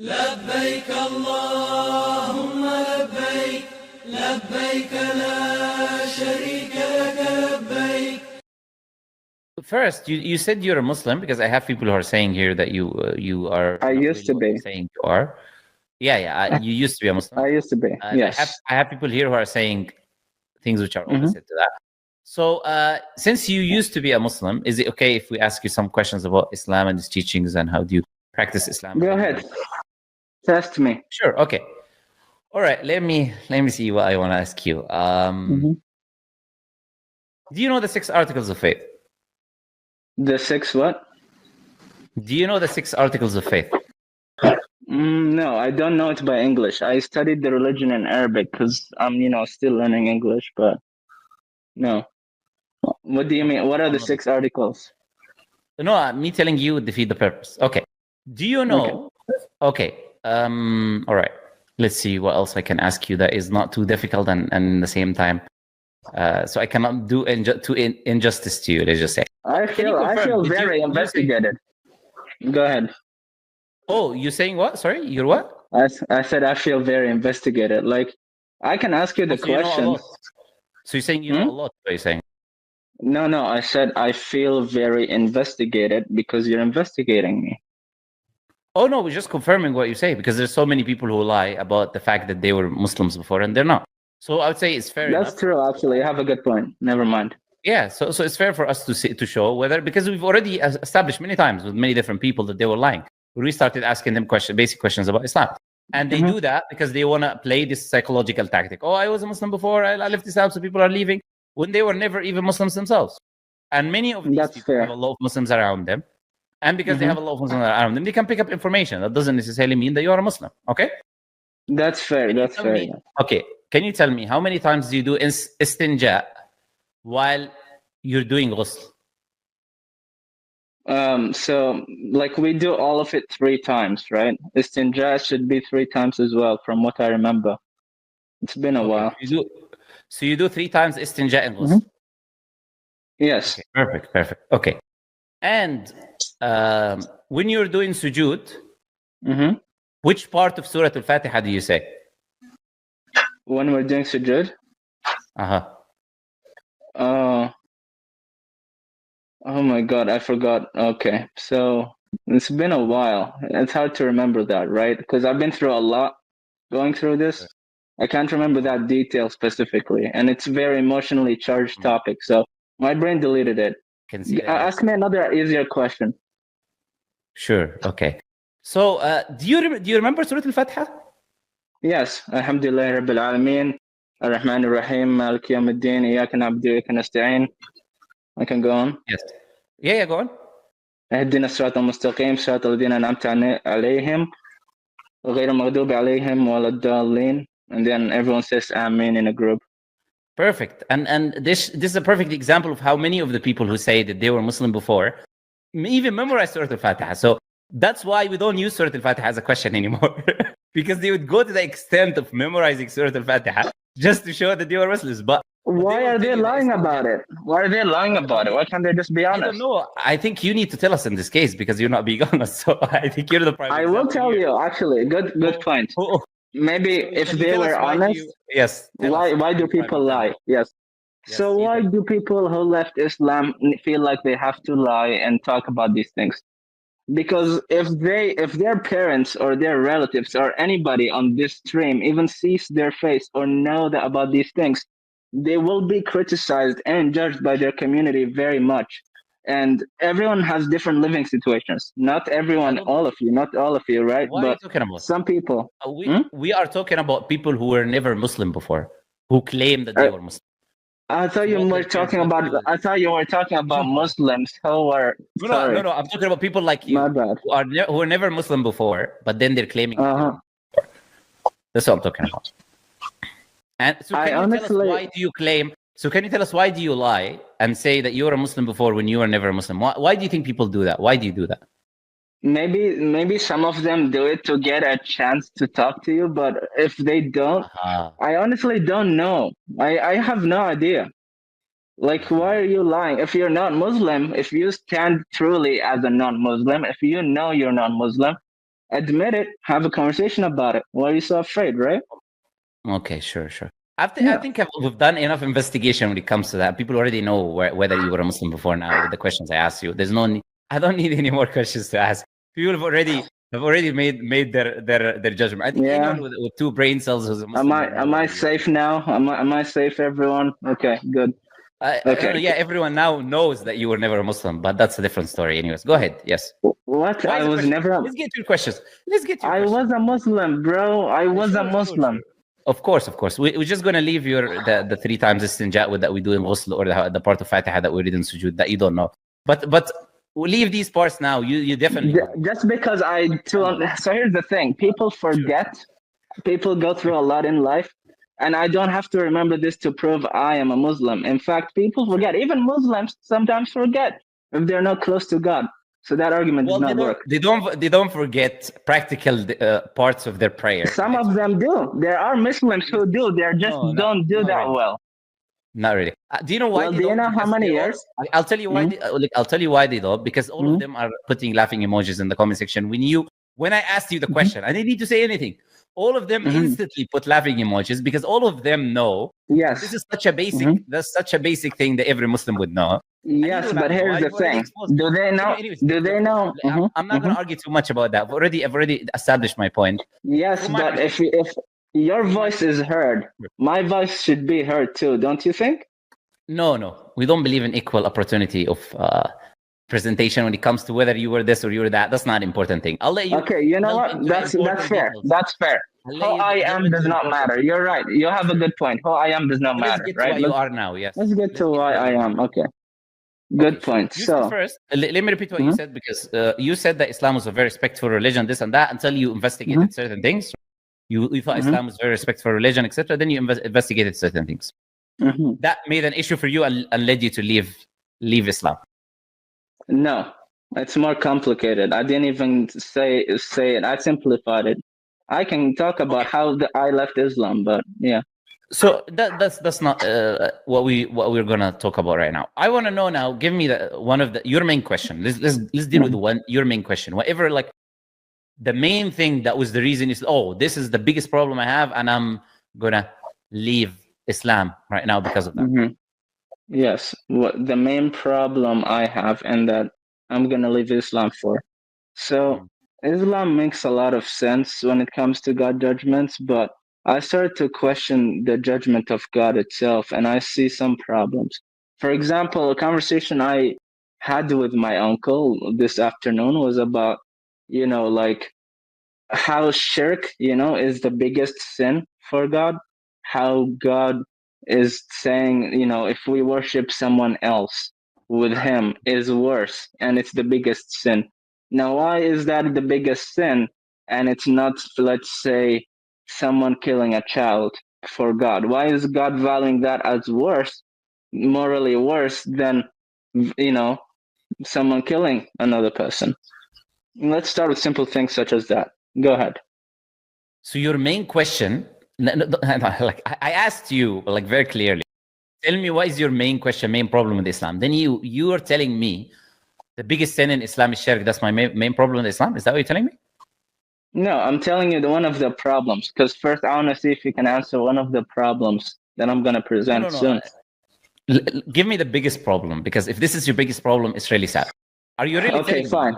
لبيك اللهم لبيك لبيك لا شريك لك لبيك. First, you said you're a Muslim, because I have people who are saying here that you are. I used to be. Saying you are. Yeah. You used to be a Muslim. I used to be. Yes. I have people here who are saying things which are opposite to that. So, since you used to be a Muslim, is it okay if we ask you some questions about Islam and its teachings and how do you practice Islam? Go ahead. Test me. Sure. Okay. All right. Let me see what I want to ask you. Do you know the 6 articles of faith? The 6 what? Do you know the 6 articles of faith? No, I don't know it by English. I studied the religion in Arabic because I'm, still learning English, but no. What do you mean? What are the 6 articles? No, me telling you would defeat the purpose. Okay. Do you know? Okay. All right. Let's see what else I can ask you that is not too difficult and at the same time, so I cannot do injustice to you. Let's just say. I feel very investigated. Go ahead. Oh, you saying what? Sorry, you're what? I said I feel very investigated. Like, I can ask you the questions. So you're saying you know a lot? What are you saying? No. I said I feel very investigated because you're investigating me. Oh no, we're just confirming what you say, because there's so many people who lie about the fact that they were Muslims before and they're not. So I would say it's fair. That's true. Actually, you have a good point. Never mind. Yeah, so it's fair for us to show whether, because we've already established many times with many different people that they were lying. We started asking them basic questions about Islam, and they do that because they want to play this psychological tactic. Oh, I was a Muslim before, I left Islam, so people are leaving, when they were never even Muslims themselves. And many of these people have a lot of Muslims around them, and because they have a lot of Muslims around them, they can pick up information. That doesn't necessarily mean that you are a Muslim. Okay? That's fair. That's fair. Okay. Can you tell me how many times do you do istinja while you're doing ghusl? So like we do all of it 3 times, right? Istinja should be 3 times as well, from what I remember. It's been a while. So you do 3 times istinja and ghusl? Yes. Okay, perfect. Okay. And when you're doing sujood, which part of Surah Al-Fatiha do you say? When we're doing sujood? Oh my God, I forgot. Okay, so it's been a while. It's hard to remember that, right? Because I've been through a lot going through this. I can't remember that detail specifically, and it's a very emotionally charged topic, so my brain deleted it. Ask me another easier question. Sure. Okay. So, do you remember Surah Al-Fatiha? Yes. Alhamdulillah Rabbil Alameen, Ar-Rahman Ar-Rahim, Maliki Yawmiddin, Iyyaka na'budu wa iyyaka nasta'in. I can go on. Yes. Yeah, go on. اهدنا الصراط المستقيم صراط الذين أنعمت عليهم غير المغضوب عليهم ولا الضالين. And then everyone says Amen in a group. Perfect. And this is a perfect example of how many of the people who say that they were Muslim before even memorize Surah Al-Fatiha. So that's why we don't use Surah Al-Fatiha as a question anymore. Because they would go to the extent of memorizing Surah Al-Fatiha just to show that they were Muslims. But why are they lying about it? Why are they lying about it? Why can't they just be honest? I don't know. I think you need to tell us in this case, because you're not being honest. So I think you're the prime I will tell you, actually. Good point. Maybe if they were honest, yes. Why do people lie? Yes. So why do people who left Islam feel like they have to lie and talk about these things? Because if their parents or their relatives or anybody on this stream even sees their face or know about these things, they will be criticized and judged by their community very much. And everyone has different living situations. Not everyone, not all of you, right? What are you talking about? Some people. We are talking about people who were never Muslim before, who claim that they were Muslim. I thought you were talking about Muslims who were. No. I'm talking about people like you, who were never Muslim before, but then they're claiming. That's what I'm talking about. And so, can you tell us why do you lie and say that you were a Muslim before when you were never a Muslim? Why do you think people do that? Why do you do that? Maybe some of them do it to get a chance to talk to you, but if they don't, I honestly don't know. I have no idea. Like, why are you lying? If you're not Muslim, if you stand truly as a non-Muslim, if you know you're non-Muslim, admit it, have a conversation about it. Why are you so afraid, right? Okay, sure. I think we've done enough investigation when it comes to that. People already know whether you were a Muslim before now with the questions I asked you. There's no need. I don't need any more questions to ask. People have already made their judgment. I think anyone with 2 brain cells who's a Muslim. Am I safe now? Am I safe, everyone? Okay, good. Okay. Yeah, everyone now knows that you were never a Muslim, but that's a different story. Anyways, go ahead. Yes. What? I was never. Let's get to your questions. I was a Muslim, bro. I was a Muslim. Sure. Of course. We're just gonna leave the 3 times istinja that we do in ghusl, or the part of Fatiha that we read in sujood that you don't know. But we'll leave these parts now. You definitely just because so here's the thing. People forget. Sure. People go through a lot in life. And I don't have to remember this to prove I am a Muslim. In fact, people forget. Even Muslims sometimes forget if they're not close to God. So that argument does not work. They don't forget practical parts of their prayer. Some of them do. There are Muslims who do. They just don't do that really. Well. Not really. Do you know why? Well, do you know how many years? I'll tell you why. I'll tell you why they don't. Because all of them are putting laughing emojis in the comment section. When I asked you the question, I didn't need to say anything. All of them instantly put laughing emojis because all of them know. Yes. This is such a basic. That's such a basic thing that every Muslim would know. Yes, but here's the thing. Do they know? Do they know? I'm not going to argue too much about that. I've already established my point. Yes, but if your voice is heard, my voice should be heard too, don't you think? No. We don't believe in equal opportunity of presentation when it comes to whether you were this or you were that. That's not an important thing. I'll let you. Okay, you know what? That's fair. Details. That's fair. Who I am does not matter. You're right. You have a good point. Who I am does not matter, right? You are now. Yes. Let's get to why I am. Okay. Good point. So first, let me repeat what you said, because you said that Islam was a very respectful religion, this and that, until you investigated certain things. You thought Islam was very respectful religion, etc. Then you investigated certain things. That made an issue for you and led you to leave Islam. No, it's more complicated. I didn't even say it. I simplified it. I can talk about how I left Islam, but yeah. So that's not what we're gonna talk about right now. I want to know now. Give me your main question. Let's deal with your main question. Whatever, like the main thing that was the reason is, this is the biggest problem I have, and I'm gonna leave Islam right now because of that. Yes, what the main problem I have, and that I'm gonna leave Islam for. So Islam makes a lot of sense when it comes to God judgments, but I started to question the judgment of God itself, and I see some problems. For example, a conversation I had with my uncle this afternoon was about, like how shirk, is the biggest sin for God, how God is saying, if we worship someone else with him is worse, and it's the biggest sin. Now, why is that the biggest sin, and it's not, let's say, someone killing a child for God? Why is God valuing that as worse, morally worse than, someone killing another person? Let's start with simple things such as that. Go ahead. So your main question, like I asked you, like very clearly, tell me what is your main problem with Islam? Then you are telling me the biggest sin in Islam is shirk. That's my main problem with Islam. Is that what you're telling me? No, I'm telling you one of the problems. Because first, I want to see if you can answer one of the problems that I'm going to present soon. Give me the biggest problem, because if this is your biggest problem, it's really sad. Are you really okay? Fine.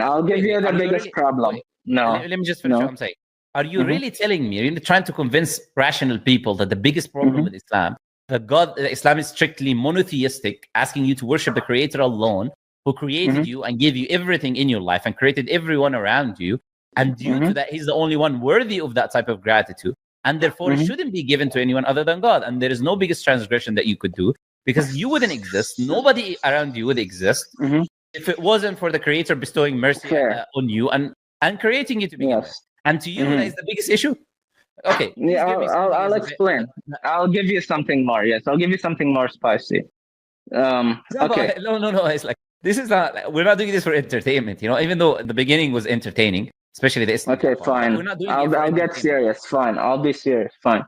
I'll give you the biggest problem. No. Let me just finish what I'm saying. Are you really telling me, you're trying to convince rational people that the biggest problem with Islam, that Islam is strictly monotheistic, asking you to worship the Creator alone, who created you and gave you everything in your life and created everyone around you, and due to that, he's the only one worthy of that type of gratitude, and therefore it shouldn't be given to anyone other than God. And there is no biggest transgression that you could do, because you wouldn't exist, nobody around you would exist if it wasn't for the Creator bestowing mercy on you and creating you to begin with. And to you, that is the biggest issue. Okay. Yeah, I'll explain. I'll give you something more. Yes, I'll give you something more spicy. Okay. No. It's like, this is not. We're not doing this for entertainment. Even though the beginning was entertaining, especially the Islam. Okay, fine. We're not doing I'll get serious. Fine. I'll be serious. Fine.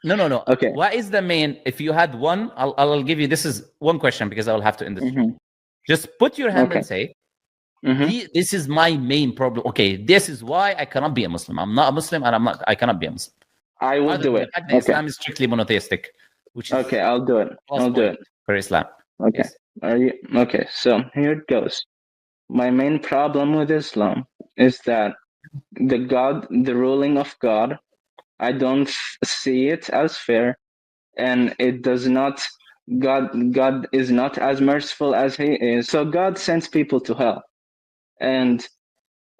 No. Okay. What is the main? If you had one, I'll give you. This is one question, because I will have to end this. Just put your hand and say, This is my main problem. Okay, this is why I cannot be a Muslim. I'm not a Muslim, and I cannot be a Muslim. I will do it. The Islam is strictly monotheistic, which is okay. I'll do it. I'll do it for Islam. Okay. Yes. Are you okay? So here it goes. My main problem with Islam is that the ruling of God, I don't see it as fair, and it does not. God is not as merciful as He is. So God sends people to hell, and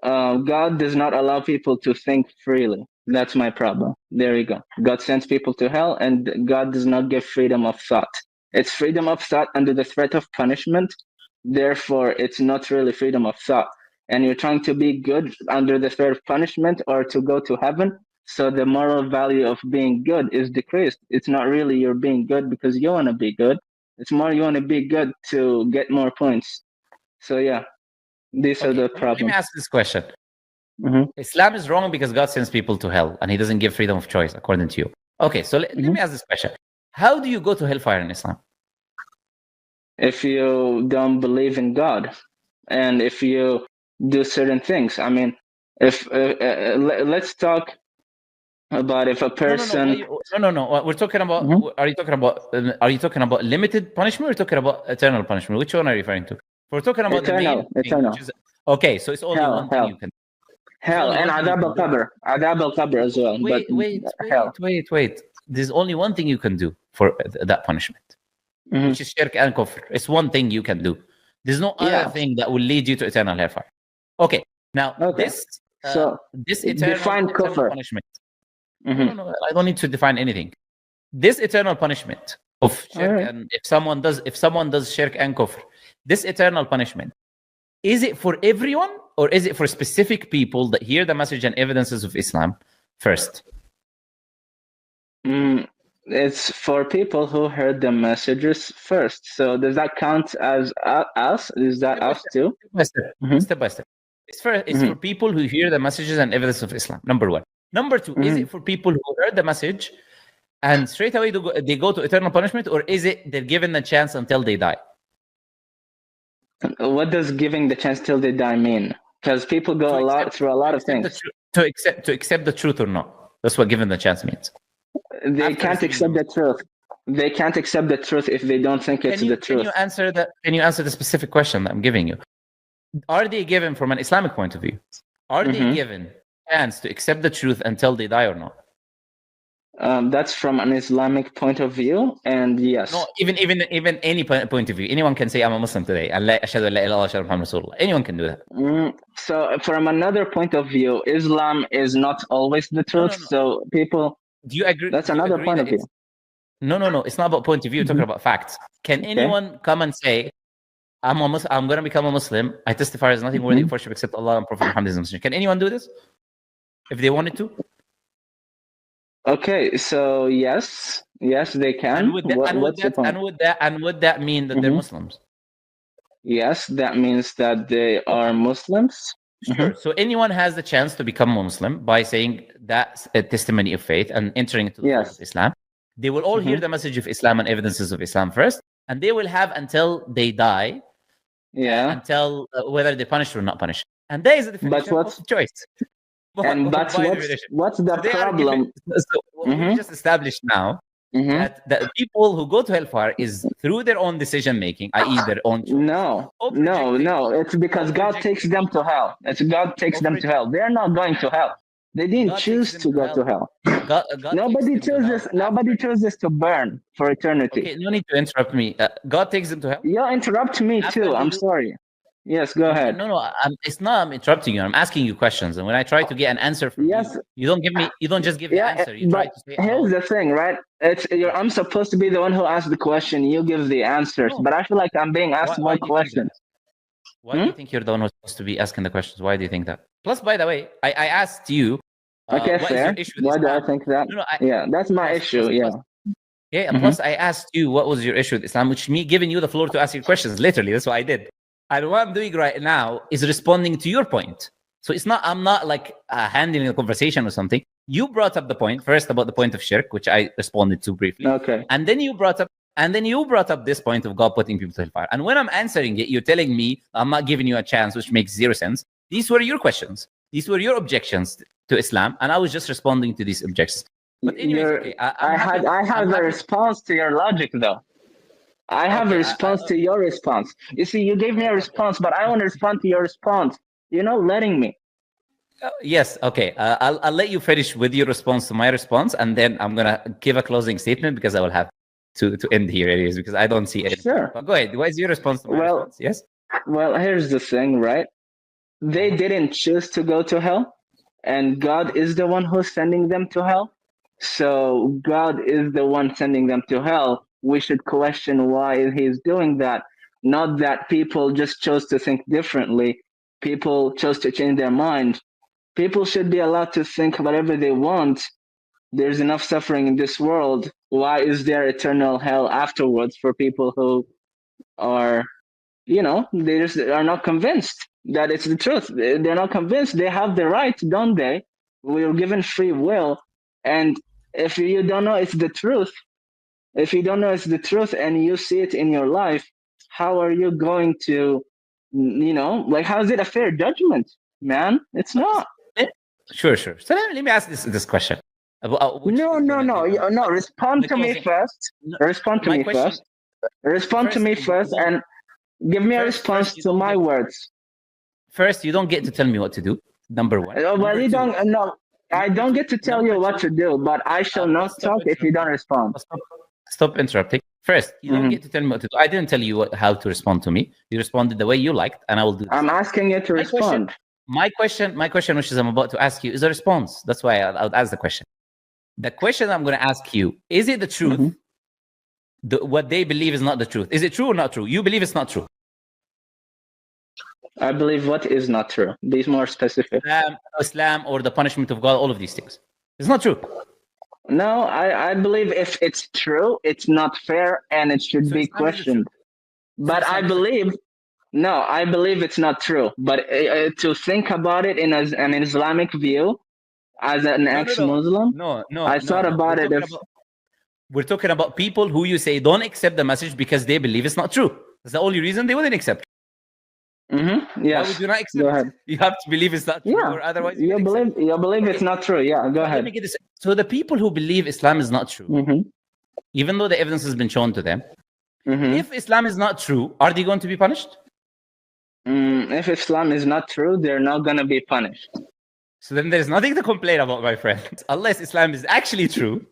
God does not allow people to think freely. That's my problem. There you go. God sends people to hell, and God does not give freedom of thought. It's freedom of thought under the threat of punishment. Therefore, it's not really freedom of thought. And you're trying to be good under the threat of punishment or to go to heaven. So the moral value of being good is decreased. It's not really you're being good because you want to be good. It's more you want to be good to get more points. So yeah, these are the problems. Let me ask this question. Islam is wrong because God sends people to hell and He doesn't give freedom of choice, according to you. Okay, so let me ask this question. How do you go to hellfire in Islam? If you don't believe in God, and if you do certain things. I mean, if let's talk about if a person. No. We're talking about. Are you talking about limited punishment, or are you talking about eternal punishment? Which one are you referring to? We're talking about eternal. Okay, so it's only one thing you can. Hell and adab al-qabr as well. Wait. There's only one thing you can do for that punishment, which is shirk and kufr. It's one thing you can do. There's no other thing that will lead you to eternal hellfire. Okay, now this eternal punishment. No, I don't need to define anything. This eternal punishment of shirk, and if someone does shirk and kufr, this eternal punishment, is it for everyone or is it for specific people that hear the message and evidences of Islam first? It's for people who heard the messages first. So does that count as us? Is that us too? Step by step. It's for people who hear the messages and evidence of Islam. Number one. Number two, is it for people who heard the message and straight away they go to eternal punishment, or is it they're given the chance until they die? What does giving the chance till they die mean? Because people go through a lot of things. To accept the truth or not. That's what given the chance means. They can't accept the truth. They can't accept the truth if they don't think it's the truth. Can you answer the specific question that I'm giving you? Are they given from an Islamic point of view? Are they given chance to accept the truth until they die or not? That's from an Islamic point of view, and yes. No, even any point of view. Anyone can say I'm a Muslim today. Anyone can do that. So from another point of view, Islam is not always the truth. No. So people. Do you agree? That's another point of view. No. It's not about point of view. We're talking about facts. Can anyone come and say, I'm going to become a Muslim. I testify there's nothing worthy of worship except Allah and Prophet Muhammad is Muslim. Can anyone do this? If they wanted to? Okay, so yes, they can. And would that mean that they're Muslims? Yes, that means that they are Muslims. Sure. So anyone has the chance to become a Muslim by saying that's a testimony of faith and entering into the fold of Islam. They will all hear the message of Islam and evidences of Islam first, and they will have until they die. Until whether they're punished or not punished. And there is a definition of choice. What's the problem? We just established now that people who go to hellfire is through their own decision making, i.e., their own choice. No. It's because God takes them to hell. God takes them to hell. They're not going to hell. They didn't choose to go to hell. Nobody chooses to burn for eternity. Okay, no need to interrupt me. God takes them to hell. You interrupt me too. I'm sorry. Yes, go ahead. No. It's not. I'm interrupting you. I'm asking you questions, and when I try to get an answer from you don't give me. You don't just give the answer. You try to say. Here's the thing, right? I'm supposed to be the one who asks the question. You give the answers, but I feel like I'm being asked more questions. Why do you think you're the one who's supposed to be asking the questions? Why do you think that? Plus, by the way, I asked you. Okay, fair. Why do I think that? That's my issue. And plus, I asked you what was your issue with Islam, which me giving you the floor to ask your questions. Literally, that's what I did. And what I'm doing right now is responding to your point. So I'm not like handling a conversation or something. You brought up the point first about the point of shirk, which I responded to briefly. Okay. And then you brought up And then you brought up this point of God putting people to hellfire. And when I'm answering it, you're telling me I'm not giving you a chance, which makes zero sense. These were your questions. These were your objections to Islam, and I was just responding to these objections. But anyways, okay, I have a response to your logic, though. I have a response to your response. You see, you gave me a response, but I want to respond to your response. You're not letting me. Yes, okay. I'll let you finish with your response to my response, and then I'm going to give a closing statement because I will have to end here anyways, because I don't see it. Sure. But go ahead. What is your response to my response? Yes? Well, here's the thing, right? They didn't choose to go to hell, and God is the one who's sending them to hell. So God is the one sending them to hell. We should question why he's doing that. Not that people just chose to think differently. People chose to change their mind. People should be allowed to think whatever they want. There's enough suffering in this world. Why is there eternal hell afterwards for people who are, they just are not convinced that it's the truth? They're not convinced. They have the right, don't they? We were given free will. And if you don't know it's the truth, if you don't know it's the truth and you see it in your life, how are you going to, how is it a fair judgment, man? It's not. Sure. So let me ask this question. No. Respond to me first. Respond to me first. Respond to me first and give me a response to my words. First, you don't get to tell me what to do. Number one. Well, you don't. No, I don't get to tell you what to do, but I shall not talk if you don't respond. Stop interrupting. First, you don't get to tell me what to do. I didn't tell you how to respond to me. You responded the way you liked, and I will do this. I'm asking you to respond. My question, which is I'm about to ask you, is a response. That's why I'll ask the question. The question I'm going to ask you, is it the truth? What they believe is not the truth. Is it true or not true? You believe it's not true. I believe what is not true. Be more specific. Islam or the punishment of God, all of these things. It's not true. No, I believe if it's true, it's not fair and it should be questioned. But I believe it's not true. But to think about it in an Islamic view, as an ex-Muslim, I thought about it. We're talking about people who you say don't accept the message because they believe it's not true. That's the only reason they wouldn't accept. Yes. Why would you not accept? Go ahead. You have to believe it's not true, or otherwise you believe it's not true. Yeah, go ahead. Let me get this. So the people who believe Islam is not true, even though the evidence has been shown to them, if Islam is not true, are they going to be punished? If Islam is not true, they're not going to be punished. So then there's nothing to complain about, my friend, unless Islam is actually true,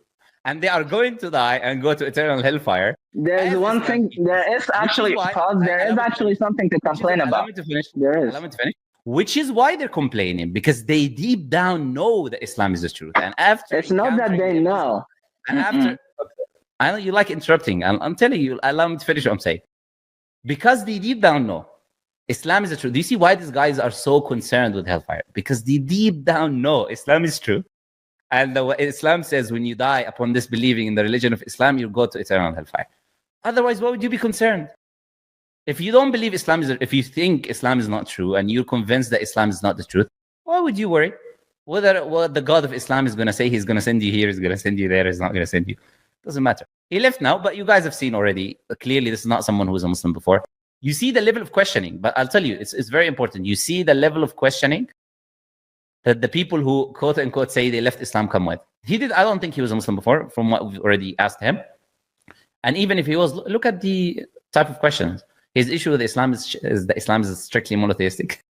and they are going to die and go to eternal hellfire. There's one thing. There is actually something to complain about. Allow me to finish. There is. Allow me to finish. Which is why they're complaining, because they deep down know that Islam is the truth. And after it's not that they know. And after, I know you like interrupting. I'm telling you. Allow me to finish what I'm saying. Because they deep down know Islam is the truth. Do you see why these guys are so concerned with hellfire? Because they deep down know Islam is true. And Islam says when you die upon disbelieving in the religion of Islam, you go to eternal hellfire. Otherwise, why would you be concerned? If you don't believe Islam if you think Islam is not true and you're convinced that Islam is not the truth, why would you worry? Whether what the God of Islam is going to say, he's going to send you here, he's going to send you there, he's not going to send you. Doesn't matter. He left now, but you guys have seen already. Clearly, this is not someone who was a Muslim before. You see the level of questioning, but I'll tell you, it's very important. You see the level of questioning that the people who quote unquote say they left Islam come with. I don't think he was a Muslim before, from what we've already asked him. And even if he was, look at the type of questions. His issue with Islam is that Islam is strictly monotheistic.